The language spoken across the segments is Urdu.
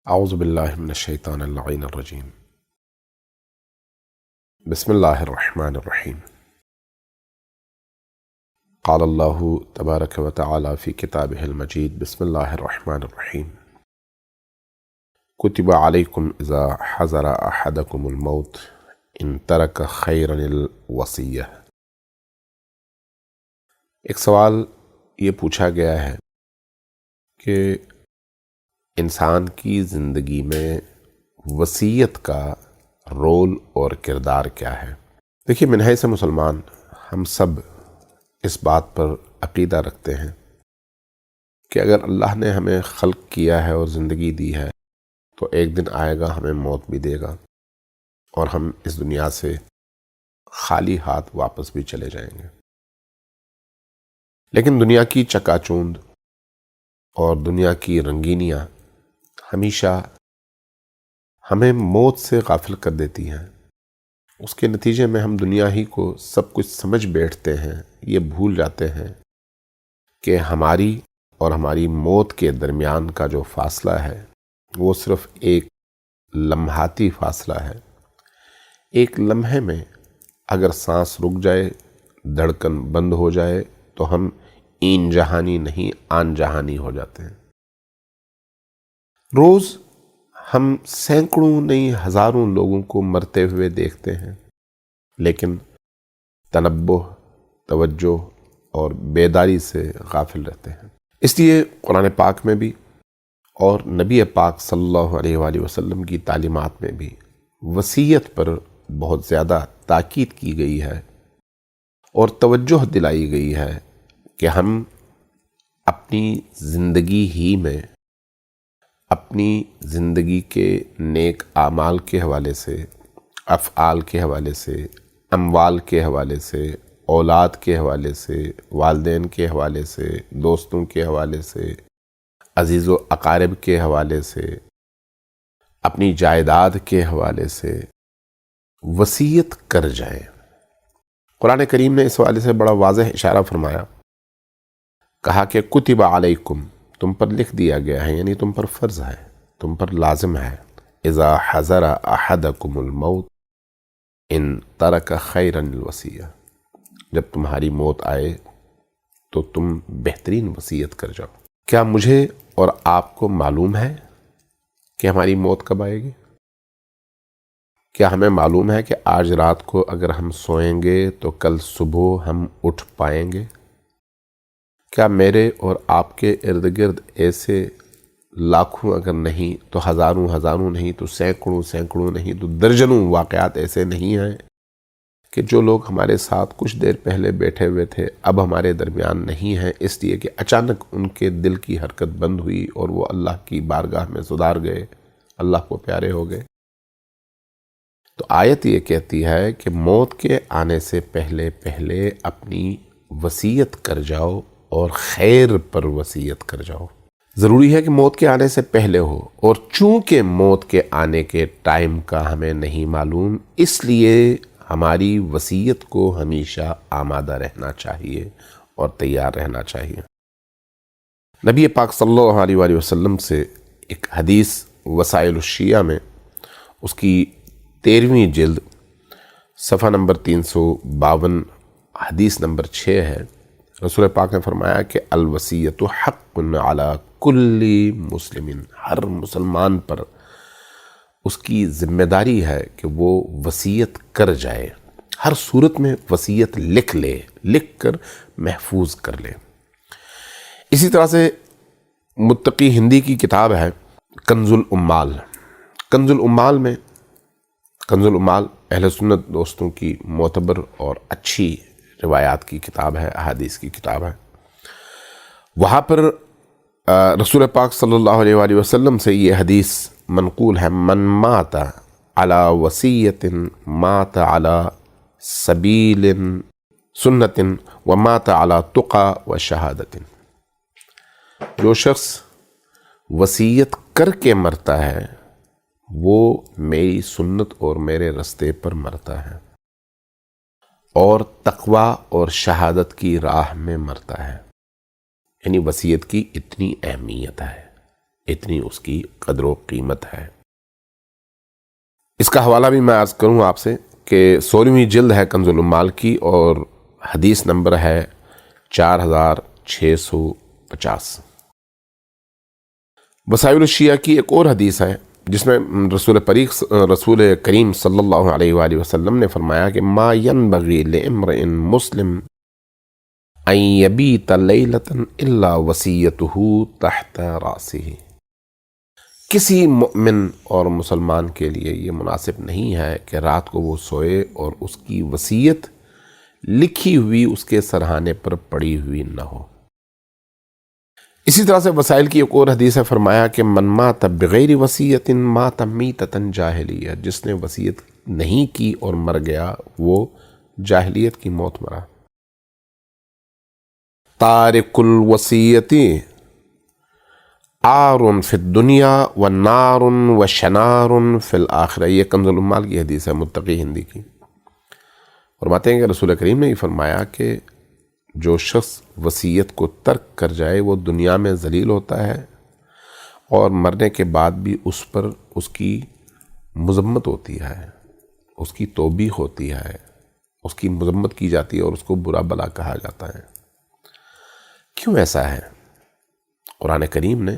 اعوذ باللہ من الشیطان اللعین الرجیم بسم اللہ الرحمن الرحیم قال اللہ تبارک و تعالی فی کتابہ المجید بسم اللہ الرحمن الرحیم کتب علیکم اذا حضر احدکم الموت ان ترک خیرا الوصیہ۔ ایک سوال یہ پوچھا گیا ہے کہ انسان کی زندگی میں وصیت کا رول اور کردار کیا ہے۔ دیکھیے، منہج سے مسلمان ہم سب اس بات پر عقیدہ رکھتے ہیں کہ اگر اللہ نے ہمیں خلق کیا ہے اور زندگی دی ہے تو ایک دن آئے گا ہمیں موت بھی دے گا اور ہم اس دنیا سے خالی ہاتھ واپس بھی چلے جائیں گے۔ لیکن دنیا کی چکا چوند اور دنیا کی رنگینیاں ہمیشہ ہمیں موت سے غافل کر دیتی ہیں۔ اس کے نتیجے میں ہم دنیا ہی کو سب کچھ سمجھ بیٹھتے ہیں، یہ بھول جاتے ہیں کہ ہماری اور ہماری موت کے درمیان کا جو فاصلہ ہے وہ صرف ایک لمحاتی فاصلہ ہے۔ ایک لمحے میں اگر سانس رک جائے، دھڑکن بند ہو جائے تو ہم این جہانی نہیں آن جہانی ہو جاتے ہیں۔ روز ہم سینکڑوں نہیں ہزاروں لوگوں کو مرتے ہوئے دیکھتے ہیں، لیکن تنبہ، توجہ اور بیداری سے غافل رہتے ہیں۔ اس لیے قرآن پاک میں بھی اور نبی پاک صلی اللہ علیہ وآلہ وسلم کی تعلیمات میں بھی وصیت پر بہت زیادہ تاکید کی گئی ہے اور توجہ دلائی گئی ہے کہ ہم اپنی زندگی ہی میں اپنی زندگی کے نیک اعمال کے حوالے سے، افعال کے حوالے سے، اموال کے حوالے سے، اولاد کے حوالے سے، والدین کے حوالے سے، دوستوں کے حوالے سے، عزیز و اقارب کے حوالے سے، اپنی جائیداد کے حوالے سے وصیت کر جائیں۔ قرآن کریم نے اس حوالے سے بڑا واضح اشارہ فرمایا، کہا کہ کتب علیکم، تم پر لکھ دیا گیا ہے، یعنی تم پر فرض ہے، تم پر لازم ہے، اذا حضر احدکم الموت ان ترک خیرا الوصیہ، جب تمہاری موت آئے تو تم بہترین وصیت کر جاؤ۔ کیا مجھے اور آپ کو معلوم ہے کہ ہماری موت کب آئے گی؟ کیا ہمیں معلوم ہے کہ آج رات کو اگر ہم سوئیں گے تو کل صبح ہم اٹھ پائیں گے؟ کیا میرے اور آپ کے ارد گرد ایسے لاکھوں اگر نہیں تو ہزاروں نہیں تو سینکڑوں نہیں تو درجنوں واقعات ایسے نہیں ہیں کہ جو لوگ ہمارے ساتھ کچھ دیر پہلے بیٹھے ہوئے تھے اب ہمارے درمیان نہیں ہیں، اس لیے کہ اچانک ان کے دل کی حرکت بند ہوئی اور وہ اللہ کی بارگاہ میں سدھار گئے، اللہ کو پیارے ہو گئے۔ تو آیت یہ کہتی ہے کہ موت کے آنے سے پہلے اپنی وصیت کر جاؤ اور خیر پر وصیت کر جاؤ۔ ضروری ہے کہ موت کے آنے سے پہلے ہو، اور چونکہ موت کے آنے کے ٹائم کا ہمیں نہیں معلوم، اس لیے ہماری وصیت کو ہمیشہ آمادہ رہنا چاہیے اور تیار رہنا چاہیے۔ نبی پاک صلی اللہ علیہ وآلہ وسلم سے ایک حدیث وسائل الشیعہ میں اس کی 13ویں جلد صفحہ نمبر 352 حدیث نمبر 6 ہے۔ رسول پاک نے فرمایا کہ الوصیۃ حق علی کل مسلم، ہر مسلمان پر اس کی ذمہ داری ہے کہ وہ وصیت کر جائے، ہر صورت میں وصیت لکھ کر محفوظ کر لے۔ اسی طرح سے متقی ہندی کی کتاب ہے کنز الامال۔ کنز الامال اہل سنت دوستوں کی معتبر اور اچھی روایات کی کتاب ہے، احادیث کی کتاب ہے۔ وہاں پر رسول پاک صلی اللہ علیہ وآلہ وسلم سے یہ حدیث منقول ہے، من مات علی وصیت مات علی سبیل سنت ومات علی تقی و شہادت۔ جو شخص وصیت کر کے مرتا ہے وہ میری سنت اور میرے رستے پر مرتا ہے اور تقوی اور شہادت کی راہ میں مرتا ہے۔ یعنی وصیت کی اتنی اہمیت ہے۔ اتنی اس کی قدر و قیمت ہے۔ اس کا حوالہ بھی میں عرض کروں آپ سے کہ 16ویں جلد ہے کنز العمال کی، اور حدیث نمبر ہے 4650۔ وسائل الشیعہ کی ایک اور حدیث ہے جس میں رسول کریم صلی اللہ علیہ وآلہ وسلم نے فرمایا کہ ما ينبغي لامرئ مسلم ان يبيت ليلة الا وصیته تحت راسه۔ کسی مؤمن اور مسلمان کے لیے یہ مناسب نہیں ہے کہ رات کو وہ سوئے اور اس کی وصیت لکھی ہوئی اس کے سرہانے پر پڑی ہوئی نہ ہو۔ اسی طرح سے وسائل کی ایک اور حدیث ہے، فرمایا کہ من مات بغیر وصیت مات میتۃ جاہلیہ، جس نے وصیت نہیں کی اور مر گیا وہ جاہلیت کی موت مرا۔ تارک الوصیت عار فی الدنیا و نار و شنار فی الآخرہ، یہ کنز العمال کی حدیث ہے متقی ہندی کی۔ فرماتے ہیں کہ رسول کریم نے یہ فرمایا کہ جو شخص وصیت کو ترک کر جائے وہ دنیا میں ذلیل ہوتا ہے، اور مرنے کے بعد بھی اس پر اس کی مذمت ہوتی ہے، اس کی توبیخ ہوتی ہے، اس کی مذمت کی جاتی ہے اور اس کو برا بلا کہا جاتا ہے۔ کیوں ایسا ہے؟ قرآن کریم نے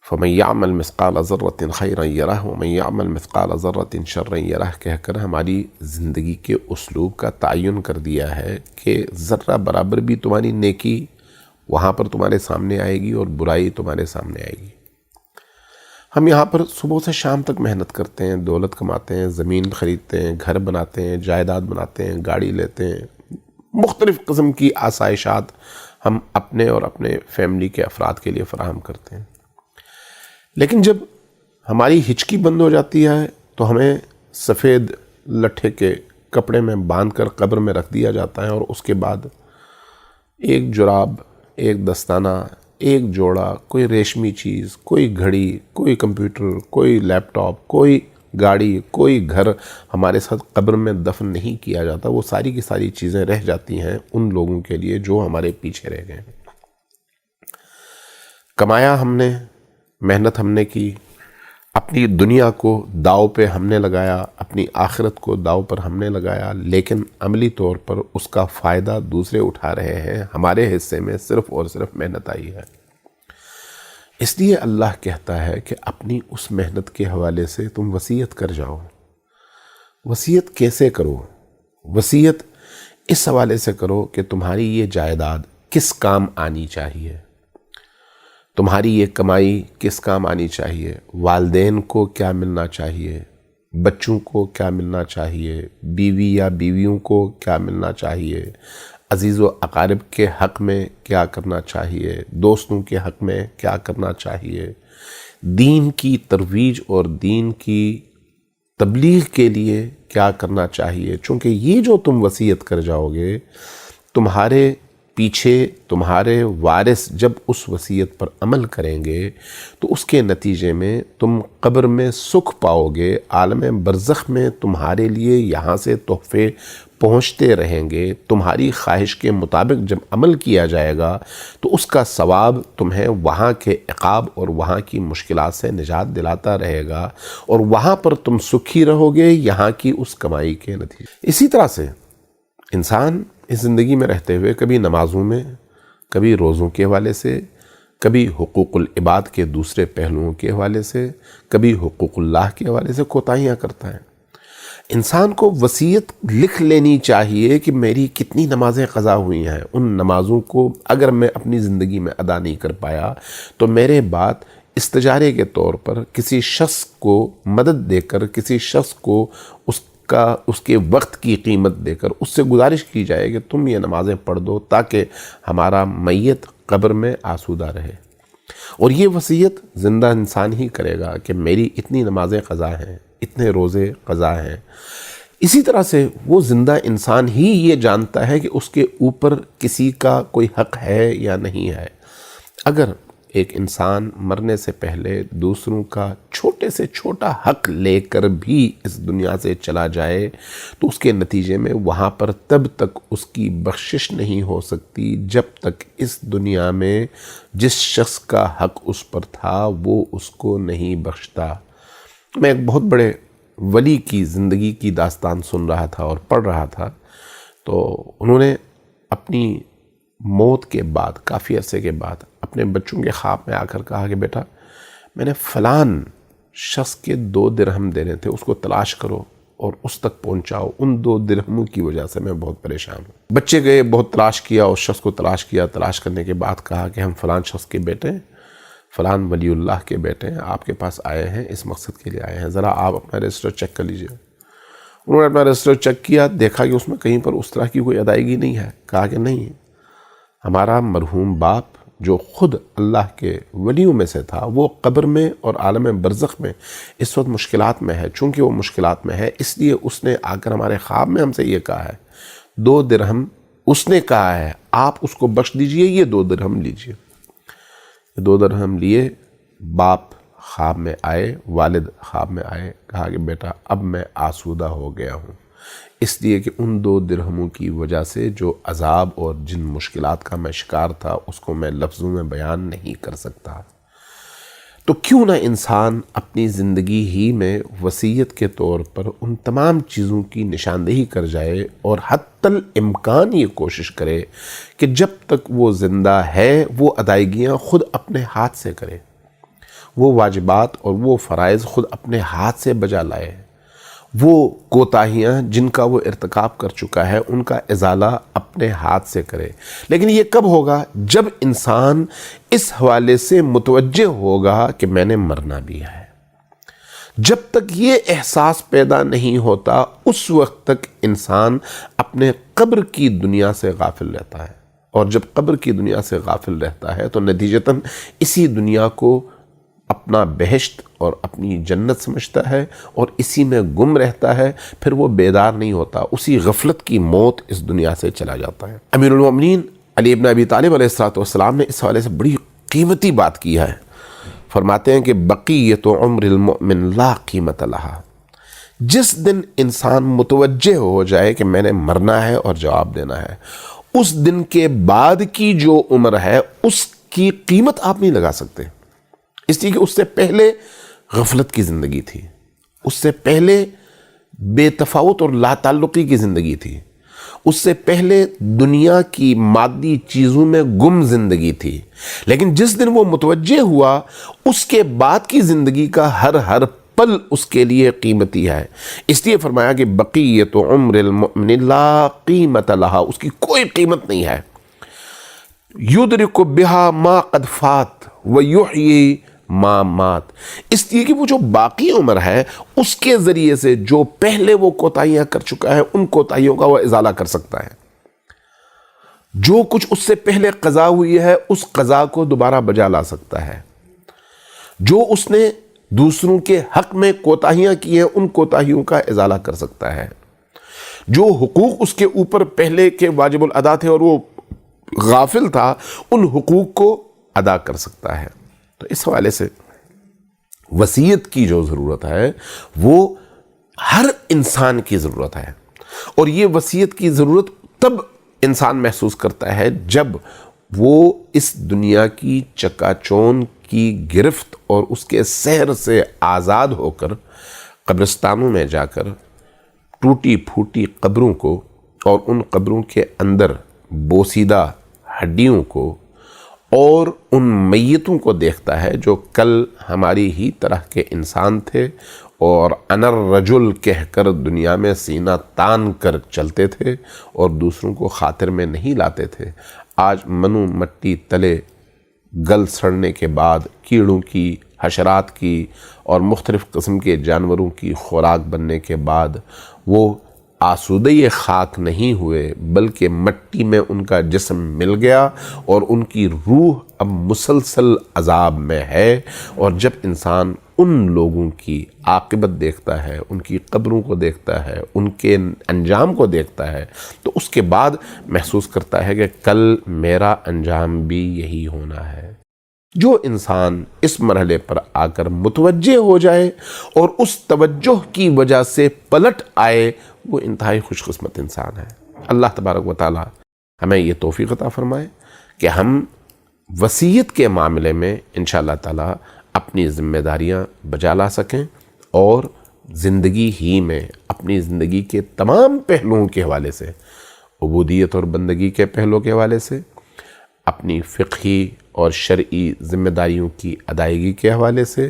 فَمَن يَعْمَلْ مِثْقَالَ ذَرَّةٍ خَيْرًا يَرَهُ وَمَن يَعْمَلْ مِثْقَالَ ذَرَّةٍ شَرًّا يَرَهُ کہہ کر ہماری زندگی کے اسلوب کا تعین کر دیا ہے کہ ذرہ برابر بھی تمہاری نیکی وہاں پر تمہارے سامنے آئے گی اور برائی تمہارے سامنے آئے گی۔ ہم یہاں پر صبح سے شام تک محنت کرتے ہیں، دولت کماتے ہیں، زمین خریدتے ہیں، گھر بناتے ہیں، جائیداد بناتے ہیں، گاڑی لیتے ہیں، مختلف قسم کی آسائشات ہم اپنے اور اپنے فیملی کے افراد کے لیے فراہم کرتے ہیں، لیکن جب ہماری ہچکی بند ہو جاتی ہے تو ہمیں سفید لٹھے کے کپڑے میں باندھ کر قبر میں رکھ دیا جاتا ہے، اور اس کے بعد ایک جراب، ایک دستانہ، ایک جوڑا، کوئی ریشمی چیز، کوئی گھڑی، کوئی کمپیوٹر، کوئی لیپ ٹاپ، کوئی گاڑی، کوئی گھر ہمارے ساتھ قبر میں دفن نہیں کیا جاتا۔ وہ ساری کی ساری چیزیں رہ جاتی ہیں ان لوگوں کے لیے جو ہمارے پیچھے رہ گئے ہیں۔ کمایا ہم نے، محنت ہم نے کی، اپنی دنیا کو داؤ پہ ہم نے لگایا، اپنی آخرت کو داؤ پر ہم نے لگایا، لیکن عملی طور پر اس کا فائدہ دوسرے اٹھا رہے ہیں، ہمارے حصے میں صرف اور صرف محنت آئی ہے۔ اس لیے اللہ کہتا ہے کہ اپنی اس محنت کے حوالے سے تم وصیت کر جاؤ۔ وصیت کیسے کرو؟ وصیت اس حوالے سے کرو کہ تمہاری یہ جائیداد کس کام آنی چاہیے، تمہاری یہ کمائی کس کام آنی چاہیے، والدین کو کیا ملنا چاہیے، بچوں کو کیا ملنا چاہیے، بیوی یا بیویوں کو کیا ملنا چاہیے، عزیز و اقارب کے حق میں کیا کرنا چاہیے، دوستوں کے حق میں کیا کرنا چاہیے، دین کی ترویج اور دین کی تبلیغ کے لیے کیا کرنا چاہیے۔ چونکہ یہ جو تم وصیت کر جاؤ گے، تمہارے پیچھے تمہارے وارث جب اس وصیت پر عمل کریں گے تو اس کے نتیجے میں تم قبر میں سکھ پاؤ گے، عالم برزخ میں تمہارے لیے یہاں سے تحفے پہنچتے رہیں گے، تمہاری خواہش کے مطابق جب عمل کیا جائے گا تو اس کا ثواب تمہیں وہاں کے عقاب اور وہاں کی مشکلات سے نجات دلاتا رہے گا، اور وہاں پر تم سکھی رہو گے یہاں کی اس کمائی کے نتیجے۔ اسی طرح سے انسان اس زندگی میں رہتے ہوئے کبھی نمازوں میں، کبھی روزوں کے حوالے سے، کبھی حقوق العباد کے دوسرے پہلوؤں کے حوالے سے، کبھی حقوق اللہ کے حوالے سے کوتاہیاں کرتا ہے۔ انسان کو وصیت لکھ لینی چاہیے کہ میری کتنی نمازیں قضا ہوئی ہیں، ان نمازوں کو اگر میں اپنی زندگی میں ادا نہیں کر پایا تو میرے بعد استجارے کے طور پر کسی شخص کو مدد دے کر، کسی شخص کو اس کے وقت کی قیمت دے کر اس سے گزارش کی جائے کہ تم یہ نمازیں پڑھ دو تاکہ ہمارا میت قبر میں آسودہ رہے۔ اور یہ وصیت زندہ انسان ہی کرے گا کہ میری اتنی نمازیں قضا ہیں، اتنے روزے قضا ہیں۔ اسی طرح سے وہ زندہ انسان ہی یہ جانتا ہے کہ اس کے اوپر کسی کا کوئی حق ہے یا نہیں ہے۔ اگر ایک انسان مرنے سے پہلے دوسروں کا چھوٹے سے چھوٹا حق لے کر بھی اس دنیا سے چلا جائے تو اس کے نتیجے میں وہاں پر تب تک اس کی بخشش نہیں ہو سکتی جب تک اس دنیا میں جس شخص کا حق اس پر تھا وہ اس کو نہیں بخشتا۔ میں ایک بہت بڑے ولی کی زندگی کی داستان سن رہا تھا اور پڑھ رہا تھا، تو انہوں نے اپنی موت کے بعد کافی عرصے کے بعد اپنے بچوں کے خواب میں آ کر کہا کہ بیٹا میں نے فلان شخص کے 2 درہم دینے تھے، اس کو تلاش کرو اور اس تک پہنچاؤ، ان 2 درہموں کی وجہ سے میں بہت پریشان ہوں۔ بچے گئے، بہت تلاش کیا، اس شخص کو تلاش کیا، تلاش کرنے کے بعد کہا کہ ہم فلان شخص کے بیٹے ہیں، فلان ولی اللہ کے بیٹے ہیں، آپ کے پاس آئے ہیں، اس مقصد کے لیے آئے ہیں، ذرا آپ اپنا رجسٹر چیک کر لیجئے۔ انہوں نے اپنا رجسٹر چیک کیا، دیکھا کہ اس میں کہیں پر اس طرح کی کوئی ادائیگی نہیں ہے۔ کہا کہ نہیں، ہمارا مرحوم باپ جو خود اللہ کے ولیوں میں سے تھا وہ قبر میں اور عالم برزخ میں اس وقت مشکلات میں ہے، چونکہ وہ مشکلات میں ہے اس لیے اس نے آ کر ہمارے خواب میں ہم سے یہ کہا ہے 2 درہم اس نے کہا ہے آپ اس کو بخش دیجئے، یہ 2 درہم لیجئے۔ 2 درہم لیے، باپ خواب میں آئے، والد خواب میں آئے، کہا کہ بیٹا اب میں آسودہ ہو گیا ہوں، اس لیے کہ ان 2 درہموں کی وجہ سے جو عذاب اور جن مشکلات کا میں شکار تھا اس کو میں لفظوں میں بیان نہیں کر سکتا۔ تو کیوں نہ انسان اپنی زندگی ہی میں وصیت کے طور پر ان تمام چیزوں کی نشاندہی کر جائے اور حتی الامکان یہ کوشش کرے کہ جب تک وہ زندہ ہے وہ ادائیگیاں خود اپنے ہاتھ سے کرے، وہ واجبات اور وہ فرائض خود اپنے ہاتھ سے بجا لائے، وہ کوتاہیاں جن کا وہ ارتکاب کر چکا ہے ان کا ازالہ اپنے ہاتھ سے کرے۔ لیکن یہ کب ہوگا؟ جب انسان اس حوالے سے متوجہ ہوگا کہ میں نے مرنا بھی ہے۔ جب تک یہ احساس پیدا نہیں ہوتا اس وقت تک انسان اپنے قبر کی دنیا سے غافل رہتا ہے، اور جب قبر کی دنیا سے غافل رہتا ہے تو نتیجتاً اسی دنیا کو اپنا بہشت اور اپنی جنت سمجھتا ہے اور اسی میں گم رہتا ہے، پھر وہ بیدار نہیں ہوتا، اسی غفلت کی موت اس دنیا سے چلا جاتا ہے۔ امیر المومنین علی ابن ابی طالب علیہ السلام نے اس حوالے سے بڑی قیمتی بات کی ہے، فرماتے ہیں کہ بقیت عمر المؤمن لا قیمت لہا، جس دن انسان متوجہ ہو جائے کہ میں نے مرنا ہے اور جواب دینا ہے، اس دن کے بعد کی جو عمر ہے اس کی قیمت آپ نہیں لگا سکتے، اس لیے کہ اس سے پہلے غفلت کی زندگی تھی، اس سے پہلے بے تفاوت اور لا تعلقی کی زندگی تھی، اس سے پہلے دنیا کی مادی چیزوں میں گم زندگی تھی، لیکن جس دن وہ متوجہ ہوا اس کے بعد کی زندگی کا ہر پل اس کے لیے قیمتی ہے۔ اس لیے فرمایا کہ بقیت عمر المؤمن لا قیمت لہا، اس کی کوئی قیمت نہیں ہے۔ یدرک بہا ما قد فات ویحیی ما مات، اس لیے کہ وہ جو باقی عمر ہے اس کے ذریعے سے جو پہلے وہ کوتاہیاں کر چکا ہے ان کوتاہیوں کا وہ ازالہ کر سکتا ہے، جو کچھ اس سے پہلے قضا ہوئی ہے اس قضا کو دوبارہ بجا لا سکتا ہے، جو اس نے دوسروں کے حق میں کوتاہیاں کی ہیں ان کوتاہیوں کا ازالہ کر سکتا ہے، جو حقوق اس کے اوپر پہلے کے واجب الادا تھے اور وہ غافل تھا ان حقوق کو ادا کر سکتا ہے۔ تو اس حوالے سے وصیت کی جو ضرورت ہے وہ ہر انسان کی ضرورت ہے، اور یہ وصیت کی ضرورت تب انسان محسوس کرتا ہے جب وہ اس دنیا کی چکا چون کی گرفت اور اس کے سحر سے آزاد ہو کر قبرستانوں میں جا کر ٹوٹی پھوٹی قبروں کو اور ان قبروں کے اندر بوسیدہ ہڈیوں کو اور ان میتوں کو دیکھتا ہے جو کل ہماری ہی طرح کے انسان تھے اور انا الرجل کہہ کر دنیا میں سینہ تان کر چلتے تھے اور دوسروں کو خاطر میں نہیں لاتے تھے، آج منو مٹی تلے گل سڑنے کے بعد کیڑوں کی، حشرات کی اور مختلف قسم کے جانوروں کی خوراک بننے کے بعد وہ آسودہ خاک نہیں ہوئے بلکہ مٹی میں ان کا جسم مل گیا اور ان کی روح اب مسلسل عذاب میں ہے۔ اور جب انسان ان لوگوں کی عاقبت دیکھتا ہے، ان کی قبروں کو دیکھتا ہے، ان کے انجام کو دیکھتا ہے تو اس کے بعد محسوس کرتا ہے کہ کل میرا انجام بھی یہی ہونا ہے۔ جو انسان اس مرحلے پر آ کر متوجہ ہو جائے اور اس توجہ کی وجہ سے پلٹ آئے، وہ انتہائی خوش قسمت انسان ہے۔ اللہ تبارک و تعالی ہمیں یہ توفیق عطا فرمائے کہ ہم وصیت کے معاملے میں انشاءاللہ تعالی اپنی ذمہ داریاں بجا لا سکیں، اور زندگی ہی میں اپنی زندگی کے تمام پہلوؤں کے حوالے سے، عبودیت اور بندگی کے پہلو کے حوالے سے، اپنی فقہی اور شرعی ذمہ داریوں کی ادائیگی کے حوالے سے،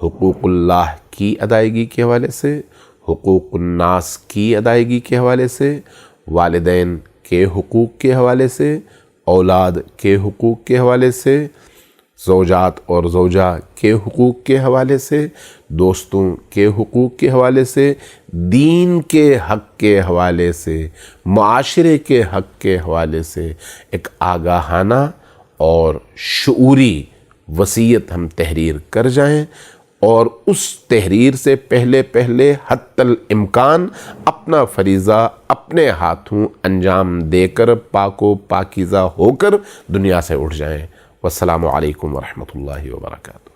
حقوق اللہ کی ادائیگی کے حوالے سے، حقوق الناس کی ادائیگی کے حوالے سے، والدین کے حقوق کے حوالے سے، اولاد کے حقوق کے حوالے سے، زوجات اور زوجہ کے حقوق کے حوالے سے، دوستوں کے حقوق کے حوالے سے، دین کے حق کے حوالے سے، معاشرے کے حق کے حوالے سے ایک آگاہانہ اور شعوری وصیت ہم تحریر کر جائیں، اور اس تحریر سے پہلے حتی الامکان اپنا فریضہ اپنے ہاتھوں انجام دے کر پاک و پاکیزہ ہو کر دنیا سے اٹھ جائیں۔ والسلام علیکم ورحمۃ اللہ وبرکاتہ۔